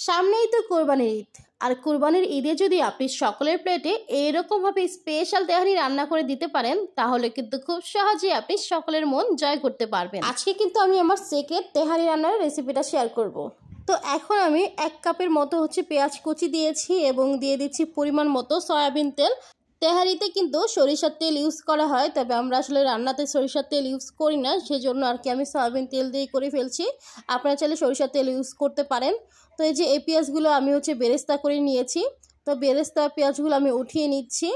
সামনেই তো কোরবানির ঈদ, আর কোরবানির ঈদে যদি আপনি সকলের প্লেটে এরকমভাবে স্পেশাল তেহারি রান্না করে দিতে পারেন তাহলে কিন্তু খুব সহজেই আপনি সকলের মন জয় করতে পারবেন। আজকে কিন্তু আমি আমার সেকেন্ড তেহারি রান্নার রেসিপিটা শেয়ার করব। তো এখন আমি 1 কাপের মতো পেঁয়াজ কুচি দিয়েছি এবং দিয়ে দিচ্ছি পরিমাণ মতো সয়াবিন তেল। তেহারিতে কিন্তু সরিষার তেল ইউজ করা হয়, তবে আমরা আসলে রান্নাতে সরিষার তেল ইউজ করি না, সেজন্য আর কি আমি সয়াবিন তেল দিয়ে করে ফেলছি। আপনারা চাইলে সরিষার তেল ইউজ করতে পারেন। তো এই যে এই পেঁয়াজগুলো আমি বেরেস্তা করে নিয়েছি। তো বেরেস্তা পেঁয়াজগুলো আমি উঠিয়ে নিচ্ছি।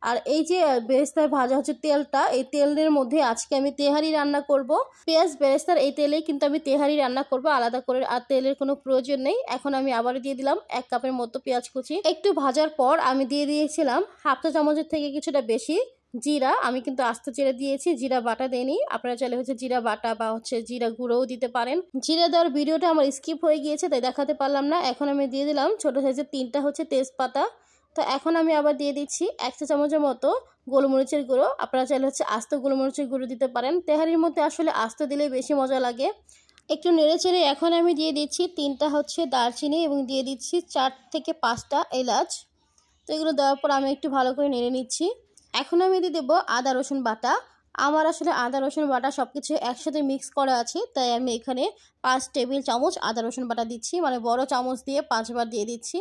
আর এই যে বেরেস্তার ভাজা তেলটা, এই তেলের মধ্যে আজকে আমি তেহারি রান্না করব। পেঁয়াজ বেরেস্তার এই তেলেই কিন্তু আমি তেহারি রান্না করব, আলাদা করে আর তেলের কোনো প্রয়োজন নেই। এখন আমি আবার দিয়ে দিলাম 1 কাপের মতো পেঁয়াজ কুচি। একটু ভাজার পর আমি দিয়ে দিয়েছিলাম হাফ চা চামচের থেকে কিছুটা বেশি জিরা। আমি কিন্তু আস্ত জিরা দিয়েছি, জিরা বাটা দেইনি। আপনারা চাইলে জিরা বাটা বা জিরা গুঁড়োও দিতে পারেন। জিরা দেওয়ার ভিডিওটা আমার স্কিপ হয়ে গিয়েছে, তাই দেখাতে পারলাম না। এখন আমি দিয়ে দিলাম ছোট সাইজের 3টা তেজপাতা। তো এখন আমি আবার দিয়ে দিচ্ছি 1 চা চামচের মতো গোলমরিচের গুঁড়ো। আপনারা চাইলে আস্ত গোলমরিচের গুঁড়ো দিতে পারেন। তেহারির মধ্যে আসলে আস্ত দিলেই বেশি মজা লাগে। একটু নেড়েচেড়ে এখন আমি দিয়ে দিচ্ছি 3টা দারচিনি এবং দিয়ে দিচ্ছি 4 থেকে 5টা এলাচ। তো এগুলো দেওয়ার পর আমি একটু ভালো করে নেড়ে নিচ্ছি। এখন আমি দিয়ে দেবো আদা রসুন বাটা। আমার আসলে আদা রসুন বাটা সব কিছু একসাথে মিক্স করা আছে, তাই আমি এখানে 5 টেবিল চামচ আদা রসুন বাটা দিচ্ছি, মানে বড় চামচ দিয়ে 5 বার দিয়ে দিচ্ছি।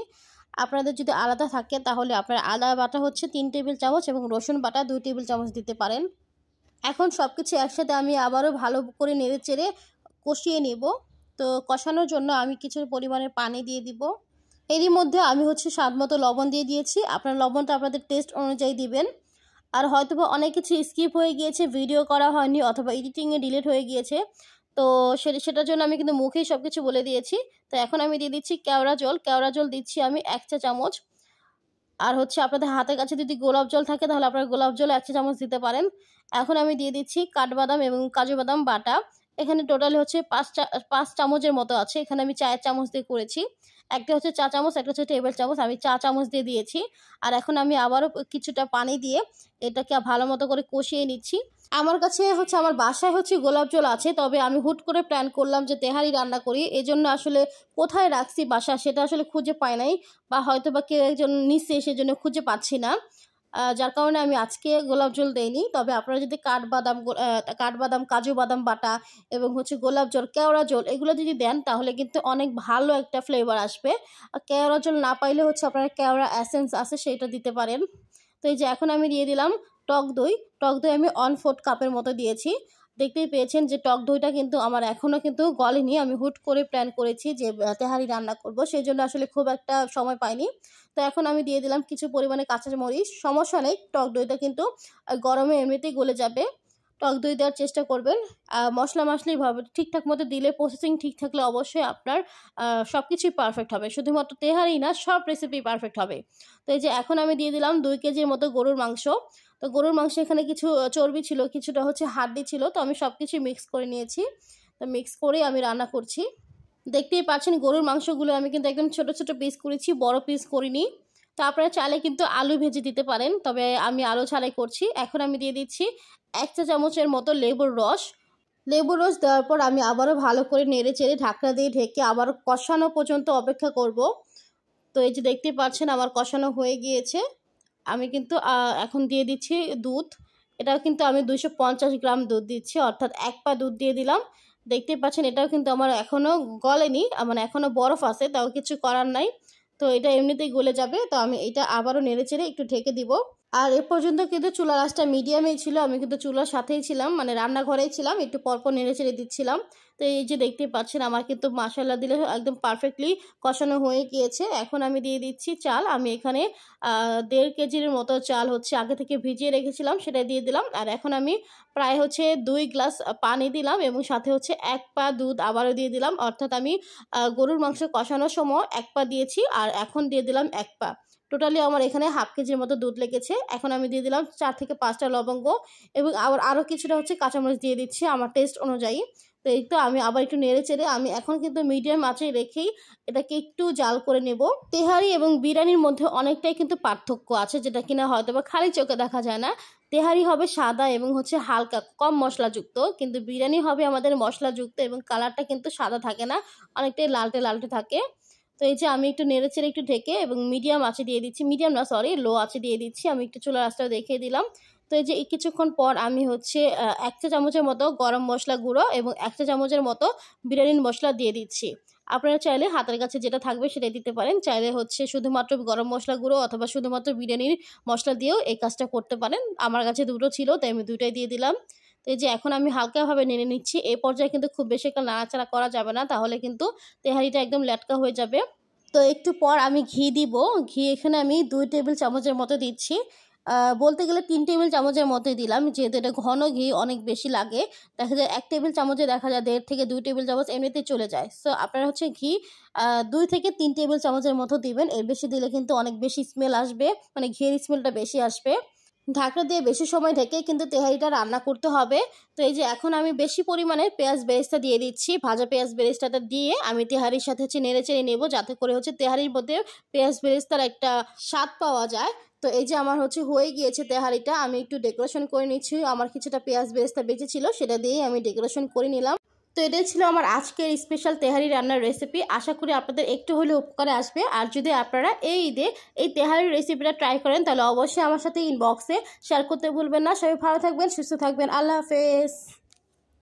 আপনাদের যদি আলাদা থাকে তাহলে আপনার আদা বাটা 3 টেবিল চামচ এবং রসুন বাটা 2 টেবিল চামচ দিতে পারেন। এখন সব কিছু একসাথে আমি আবারও ভালো করে নেড়ে চেড়ে কষিয়ে নেব। তো কষানোর জন্য আমি কিছু পরিমাণে পানি দিয়ে দিব। এরই মধ্যে আমি স্বাদ মতো লবণ দিয়ে দিয়েছি। আপনার লবণটা আপনাদের টেস্ট অনুযায়ী দিবেন। আর হয়তোবা অনেক কিছু স্কিপ হয়ে গিয়েছে, ভিডিও করা হয়নি অথবা এডিটিংয়ে ডিলিট হয়ে গিয়েছে। তো সেটার জন্য আমি কিন্তু মুখেই সব কিছু বলে দিয়েছি। তো এখন আমি দিয়ে দিচ্ছি কেওড়া জল। কেওড়া জল দিচ্ছি আমি 1 চা চামচ। আর আপনাদের হাতের কাছে যদি গোলাপ জল থাকে তাহলে আপনারা গোলাপ জল 1 চা চামচ দিতে পারেন। এখন আমি দিয়ে দিচ্ছি কাঠবাদাম এবং কাজু বাদাম বাটা। এখানে টোটালি 5 চামচের মতো আছে। এখানে আমি 4 চামচ দিয়ে করেছি। একটা চা চামচ, একটা টেবিল চামচ, আমি চা চামচ দিয়ে দিয়েছি। আর এখন আমি আবারও কিছুটা পানি দিয়ে এটাকে ভালো মতো করে কষিয়ে নিচ্ছি। আমার কাছে আমার বাসায় গোলাপ জল আছে, তবে আমি হুট করে প্ল্যান করলাম যে তেহারি রান্না করি, এজন্য আসলে কোথায় রাখছি বাসা সেটা আসলে খুঁজে পাই নাই, বা হয়তো বা কেউ একজন নিচ্ছে সেজন্য খুঁজে পাচ্ছি না, যার কারণে আমি আজকে গোলাপ জল দেইনি। তবে আপনারা যদি কাঠবাদাম কাজু বাদাম বাটা এবং গোলাপ জল কেওড়া জল এগুলো যদি দেন তাহলে কিন্তু অনেক ভালো একটা ফ্লেভার আসবে। আর কেওড়া জল না পাইলে আপনারা কেওড়া এসেন্স আছে সেটা দিতে পারেন। তো এই যে এখন আমি দিয়ে দিলাম টক দই। টক দই আমি 1/4 কাপের মতো দিয়েছি। দেখতেই পেয়েছেন যে টক দইটা কিন্তু আমার এখনও কিন্তু গলেনি। আমি হুট করে প্ল্যান করেছি যে তেহারি রান্না করব, সেই জন্য আসলে খুব একটা সময় পাইনি। তো এখন আমি দিয়ে দিলাম কিছু পরিমাণে কাঁচামরিচ। সমস্যা নেই, টক দইটা কিন্তু গরমে এমনিতেই গলে যাবে। টক দই দেওয়ার চেষ্টা করবেন। মশলা ঠিকঠাক মতো দিলে, প্রসেসিং ঠিক থাকলে অবশ্যই আপনার সব কিছুই পারফেক্ট হবে। শুধুমাত্র তেহারি না, সব রেসিপি পারফেক্ট হবে। তো এই যে এখন আমি দিয়ে দিলাম 2 কেজির মতো গরুর মাংস। তো গরুর মাংস এখানে কিছু চর্বি ছিল, কিছুটা হাড্ডি ছিল। তো আমি সব কিছু মিক্স করে নিয়েছি। তো মিক্স করে আমি রান্না করছি। দেখতেই পাচ্ছেন গরুর মাংসগুলো আমি কিন্তু একদম ছোট ছোট পিস করেছি, বড় পিস করিনি। তো আপনারা চাইলে কিন্তু আলু ভেজে দিতে পারেন, তবে আমি আলু ছাড়াই করছি। এখন আমি দিয়ে দিচ্ছি 1 চা চামচের মতো লেবুর রস। লেবুর রস দেওয়ার পর আমি আবারও ভালো করে নেড়ে চেড়ে ঢাকনা দিয়ে ঢেকে আবারও কষানো পর্যন্ত অপেক্ষা করব। তো এই যে দেখতেই পাচ্ছেন আমার কষানো হয়ে গিয়েছে। আমি কিন্তু এখন দিয়ে দিচ্ছি দুধ। এটাও কিন্তু আমি 250 গ্রাম দুধ দিচ্ছি, অর্থাৎ 1 পা দুধ দিয়ে দিলাম। দেখতেই পাচ্ছেন এটাও কিন্তু আমার এখনও গলেনি, মানে এখনও বরফ আছে, তাও কিছু করার নাই। তো এটা এমনিতেই গলে যাবে। তো আমি এটা আবারও নেড়ে চেড়ে একটু ঢেকে দিব। আর এ পর্যন্ত কিন্তু চুলার আঁচটা মিডিয়ামেই ছিল। আমি কিন্তু চুলার সাথেই ছিলাম, মানে রান্নাঘরেই ছিলাম, একটু পরপর নেড়ে চেড়ে দিচ্ছিলাম। তো এই যে দেখতেই পাচ্ছেন আমার কিন্তু মশলা দিলে একদম পারফেক্টলি কষানো হয়ে গিয়েছে। এখন আমি দিয়ে দিচ্ছি চাল। আমি এখানে 1.5 কেজির মতো চাল আগে থেকে ভিজিয়ে রেখেছিলাম, সেটা দিয়ে দিলাম। আর এখন আমি প্রায় 2 গ্লাস পানি দিলাম এবং সাথে 1 পা দুধ আবারও দিয়ে দিলাম। অর্থাৎ আমি গরুর মাংস কষানোর সময় 1 পা দিয়েছি, আর এখন দিয়ে দিলাম 1 পা। টোটালি আমার এখানে হাফ কেজির মতো দুধ লেগেছে। এখন আমি দিয়ে দিলাম 4 থেকে 5টা লবঙ্গ এবং আরও কিছুটা কাঁচামরিচ দিয়ে দিচ্ছি আমার টেস্ট অনুযায়ী। তো এই তো আমি আবার একটু নেড়ে চেড়ে আমি এখন কিন্তু মিডিয়াম আঁচে রেখেই এটাকে একটু জাল করে নেব। তেহারি এবং বিরিয়ানির মধ্যে অনেকটাই কিন্তু পার্থক্য আছে, যেটা কিনা হয়তো বা খালি চোখে দেখা যায় না। তেহারি হবে সাদা এবং হালকা কম মশলাযুক্ত, কিন্তু বিরিয়ানি হবে আমাদের মশলাযুক্ত এবং কালারটা কিন্তু সাদা থাকে না, অনেকটাই লালটে লালটে থাকে। তো এই যে আমি একটু নেড়েচেড়ে একটু ঢেকে এবং মিডিয়াম আঁচে দিয়ে দিচ্ছি, মিডিয়াম না সরি লো আঁচে দিয়ে দিচ্ছি। আমি একটু চুলার আঁচটা দেখিয়ে দিলাম। তো এই যে কিছুক্ষণ পর আমি হচ্ছে 1 চা চামচের মতো গরম মশলা গুঁড়ো এবং 1 চা চামচের মতো বিরিয়ানির মশলা দিয়ে দিচ্ছি। আপনারা চাইলে হাতের কাছে যেটা থাকবে সেটাই দিতে পারেন, চাইলে হচ্ছে শুধুমাত্র গরম মশলা গুঁড়ো অথবা শুধুমাত্র বিরিয়ানির মশলা দিয়েও এই কাজটা করতে পারেন। আমার কাছে দুটো ছিল তাই আমি দুটোই দিয়ে দিলাম। তো এই যে এখন আমি হালকাভাবে নেড়ে নিচ্ছি। এই পর্যায়ে কিন্তু খুব বেশি একটা নাড়াচাড়া করা যাবে না, তাহলে কিন্তু তেহারিটা একদম লেটকা হয়ে যাবে। তো একটু পর আমি ঘি দিব। ঘি এখানে আমি 2 টেবিল চামচের মতো দিচ্ছি। বলতে গেলে 3 টেবিল চামচের মতোই দিলাম, যেহেতু এটা ঘন ঘি অনেক বেশি লাগে। দেখা যায় 1 টেবিল চামচে দেখা যায় 1.5 থেকে 2 টেবিল চামচ এমনিতেই চলে যায়। সো আপনারা হচ্ছে ঘি 2 থেকে 3 টেবিল চামচের মতো দিবেন। এর বেশি দিলে কিন্তু অনেক বেশি স্মেল আসবে, মানে ঘিয়ের স্মেলটা বেশি আসবে। ঢাকনা দিয়ে বেশি সময় ঢেকে কিন্তু তেহারিটা রান্না করতে হবে। তো এই যে এখন আমি বেশি পরিমাণে পেঁয়াজ বেরেস্তা দিয়ে দিচ্ছি। ভাজা পেঁয়াজ বেরেস্তাটা দিয়ে আমি তেহারির সাথে হচ্ছে নেড়ে চেড়ে নেবো, যাতে করে হচ্ছে তেহারির মধ্যে পেঁয়াজ বেরেস্তার একটা স্বাদ পাওয়া যায়। তো এই যে আমার হচ্ছে হয়ে গিয়েছে তেহারিটা। আমি একটু ডেকোরেশন করে নিচ্ছি। আমার কিছুটা পেঁয়াজ বেরেস্তা বেঁচে ছিল, সেটা দিয়েই আমি ডেকোরেশন করে নিলাম। তো এটাই ছিল আমার আজকের স্পেশাল তেহারি রান্নার রেসিপি। আশা করি আপনাদের একটু হলেও উপকারে আসবে। আর যদি আপনারা এই ঈদে এই তেহারির রেসিপিটা ট্রাই করেন তাহলে অবশ্যই আমার সাথে ইনবক্সে শেয়ার করতে ভুলবেন না। সবাই ভালো থাকবেন, সুস্থ থাকবেন। আল্লাহ হাফেজ।